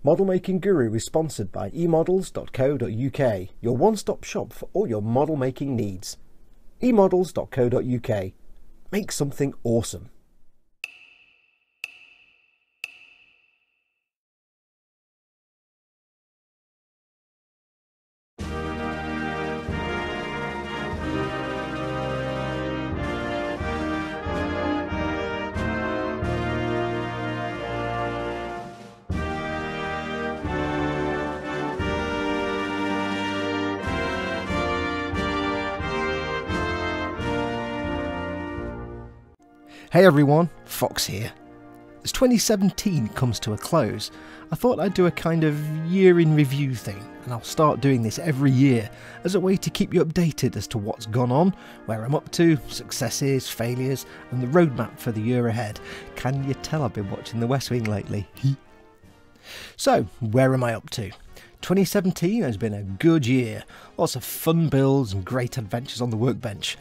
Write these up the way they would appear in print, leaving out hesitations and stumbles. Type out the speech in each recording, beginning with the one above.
Modelmaking Guru is sponsored by emodels.co.uk, your one-stop shop for all your model making needs. emodels.co.uk. Make something awesome. Hey everyone, Fox here. As 2017 comes to a close, I thought I'd do a kind of year in review thing, and I'll start doing this every year as a way to keep you updated as to what's gone on, where I'm up to, successes, failures, and the roadmap for the year ahead. Can you tell I've been watching The West Wing lately? So, where am I up to? 2017 has been a good year, lots of fun builds and great adventures on the workbench.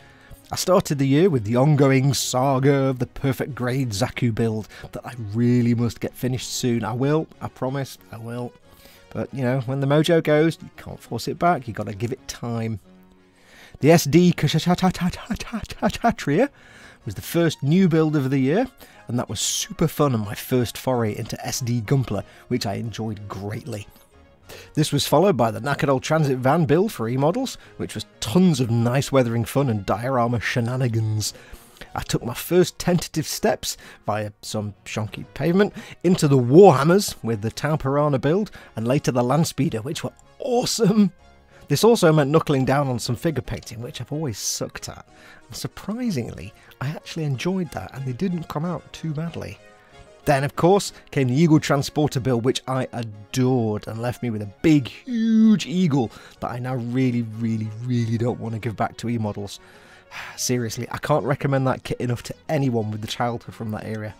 I started the year with the ongoing saga of the perfect grade Zaku build that I really must get finished soon. I will, I promise, I will. But, you know, when the mojo goes, you can't force it back, you got to give it time. The SD Kshatriya was the first new build of the year, and that was super fun and my first foray into SD Gunpla, which I enjoyed greatly. This was followed by the knackered old transit van build for E-Models, which was tons of nice weathering fun and diorama shenanigans. I took my first tentative steps, via some shonky pavement, into the Warhammers with the Tau Piranha build, and later the Landspeeder, which were awesome! This also meant knuckling down on some figure painting, which I've always sucked at. And surprisingly, I actually enjoyed that, and they didn't come out too badly. Then, of course, came the Eagle Transporter build, which I adored and left me with a big, huge eagle that I now really don't want to give back to E-Models. Seriously, I can't recommend that kit enough to anyone with the childhood from that area.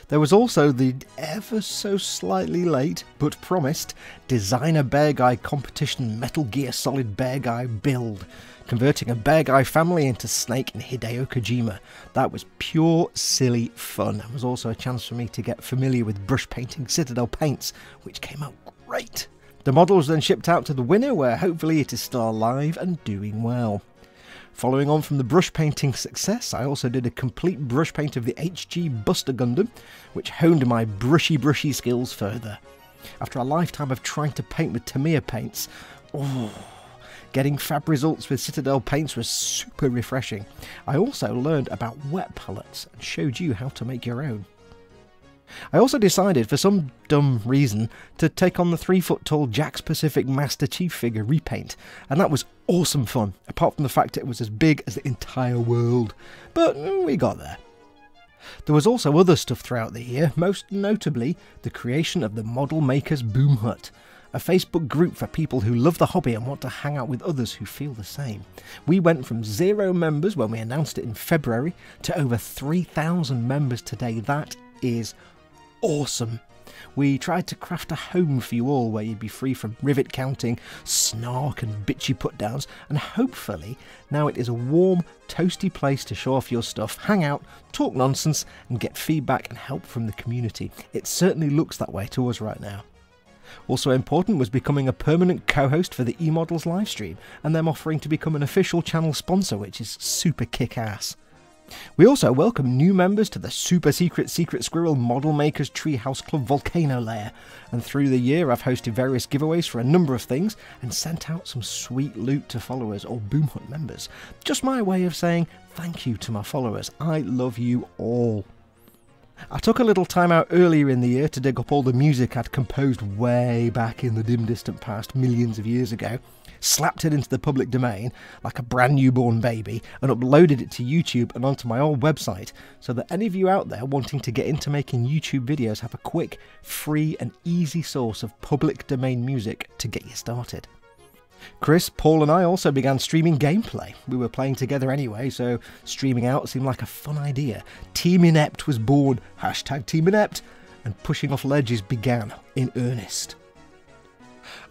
There was also the ever so slightly late, but promised, Designer Bear Guy Competition Metal Gear Solid Bear Guy build, converting a Bear Guy family into Snake and Hideo Kojima. That was pure silly fun. It was also a chance for me to get familiar with brush painting Citadel paints, which came out great. The model was then shipped out to the winner, where hopefully it is still alive and doing well. Following on from the brush painting success, I also did a complete brush paint of the HG Buster Gundam, which honed my brushy skills further. After a lifetime of trying to paint with Tamiya paints, getting fab results with Citadel paints was super refreshing. I also learned about wet palettes and showed you how to make your own. I also decided, for some dumb reason, to take on the 3-foot-tall Jax Pacific Master Chief figure repaint, and that was awesome fun, apart from the fact it was as big as the entire world. But we got there. There was also other stuff throughout the year, most notably the creation of the Model Makers Boom Hut, a Facebook group for people who love the hobby and want to hang out with others who feel the same. We went from 0 members when we announced it in February to over 3,000 members today. That is awesome. We tried to craft a home for you all where you'd be free from rivet counting, snark and bitchy put-downs, and hopefully now it is a warm, toasty place to show off your stuff, hang out, talk nonsense and get feedback and help from the community. It certainly looks that way to us right now. Also important was becoming a permanent co-host for the E-Models livestream, and them offering to become an official channel sponsor, which is super kick-ass. We also welcome new members to the super secret Squirrel Model Makers Treehouse Club Volcano Lair, and through the year I've hosted various giveaways for a number of things and sent out some sweet loot to followers or Boom Hut members. Just my way of saying thank you to my followers. I love you all. I took a little time out earlier in the year to dig up all the music I'd composed way back in the dim distant past, millions of years ago, slapped it into the public domain like a brand newborn baby, and uploaded it to YouTube and onto my old website, so that any of you out there wanting to get into making YouTube videos have a quick, free and easy source of public domain music to get you started. Chris, Paul and I also began streaming gameplay. We were playing together anyway, so streaming out seemed like a fun idea. Team Inept was born, hashtag Team Inept, and pushing off ledges began in earnest.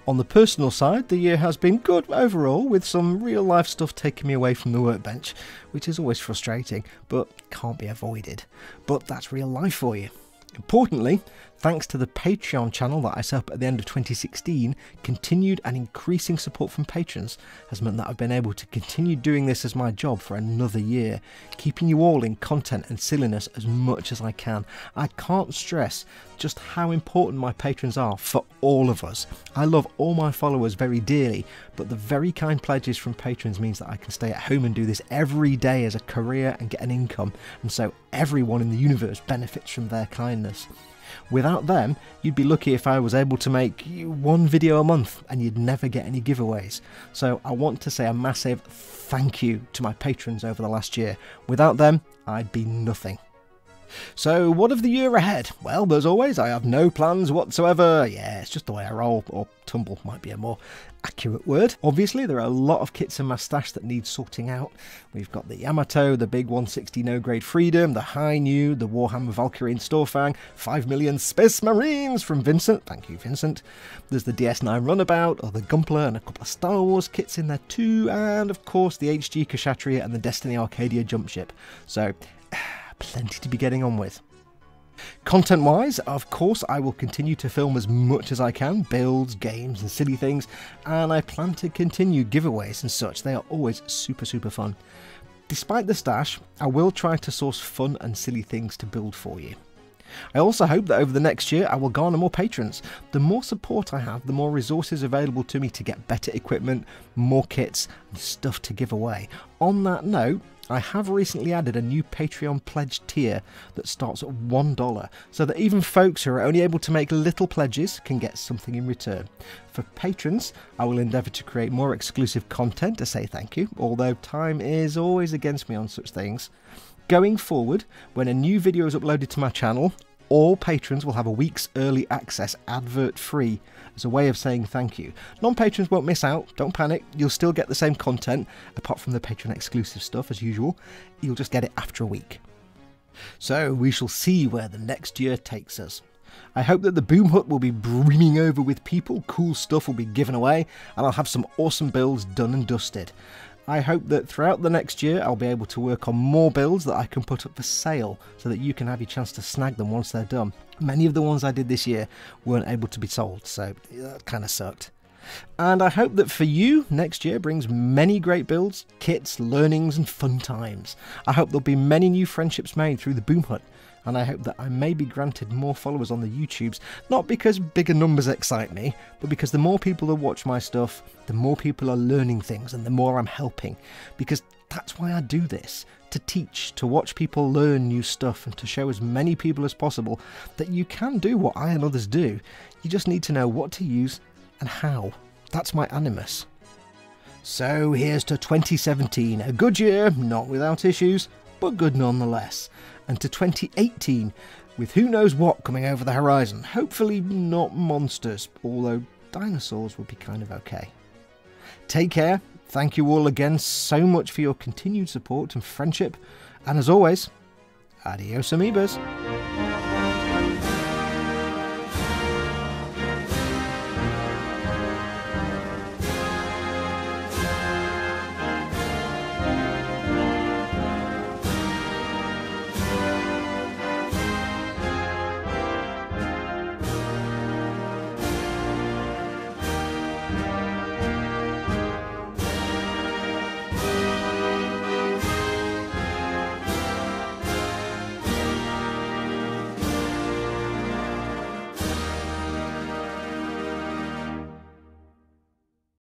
On the personal side, the year has been good overall, with some real life stuff taking me away from the workbench, which is always frustrating, but can't be avoided. But that's real life for you. Importantly, thanks to the Patreon channel that I set up at the end of 2016, continued and increasing support from patrons has meant that I've been able to continue doing this as my job for another year, keeping you all in content and silliness as much as I can. I can't stress just how important my patrons are for all of us. I love all my followers very dearly, but the very kind pledges from patrons means that I can stay at home and do this every day as a career and get an income, and so everyone in the universe benefits from their kindness. Without them, you'd be lucky if I was able to make one video a month and you'd never get any giveaways. So I want to say a massive thank you to my patrons over the last year. Without them, I'd be nothing. So what of the year ahead? Well, as always, I have no plans whatsoever. Yeah, it's just the way I roll, or tumble might be a more accurate word. Obviously, there are a lot of kits in my stash that need sorting out. We've got the Yamato, the big 160 no-grade Freedom, the High New, the Warhammer Valkyrie and Storfang, 5 million Space Marines from Vincent. Thank you, Vincent. There's the DS9 Runabout, or the Gunpla, and a couple of Star Wars kits in there too, and of course the HG Kshatriya and the Destiny Arcadia jump ship. So plenty to be getting on with. Content wise, of course, I will continue to film as much as I can, builds, games and silly things, and I plan to continue giveaways and such. They are always super fun. Despite the stash, I will try to source fun and silly things to build for you. I also hope that over the next year I will garner more patrons. The more support I have, the more resources available to me to get better equipment, more kits and stuff to give away. On that note, I have recently added a new Patreon pledge tier that starts at $1, so that even folks who are only able to make little pledges can get something in return. For patrons, I will endeavour to create more exclusive content to say thank you, although time is always against me on such things. Going forward, when a new video is uploaded to my channel, all patrons will have a week's early access advert-free as a way of saying thank you. Non-patrons won't miss out, don't panic, you'll still get the same content, apart from the Patreon exclusive stuff as usual. You'll just get it after a week. So we shall see where the next year takes us. I hope that the Boom Hut will be brimming over with people, cool stuff will be given away, and I'll have some awesome builds done and dusted. I hope that throughout the next year I'll be able to work on more builds that I can put up for sale so that you can have your chance to snag them once they're done. Many of the ones I did this year weren't able to be sold, so that kind of sucked. And I hope that for you, next year brings many great builds, kits, learnings and fun times. I hope there'll be many new friendships made through the Boom Hut, and I hope that I may be granted more followers on the YouTubes, not because bigger numbers excite me, but because the more people that watch my stuff, the more people are learning things and the more I'm helping. Because that's why I do this, to teach, to watch people learn new stuff and to show as many people as possible that you can do what I and others do. You just need to know what to use and how. That's my animus. So here's to 2017, a good year, not without issues, but good nonetheless. And to 2018, with who knows what coming over the horizon. Hopefully not monsters, although dinosaurs would be kind of okay. Take care, thank you all again so much for your continued support and friendship, and as always, adios amoebas.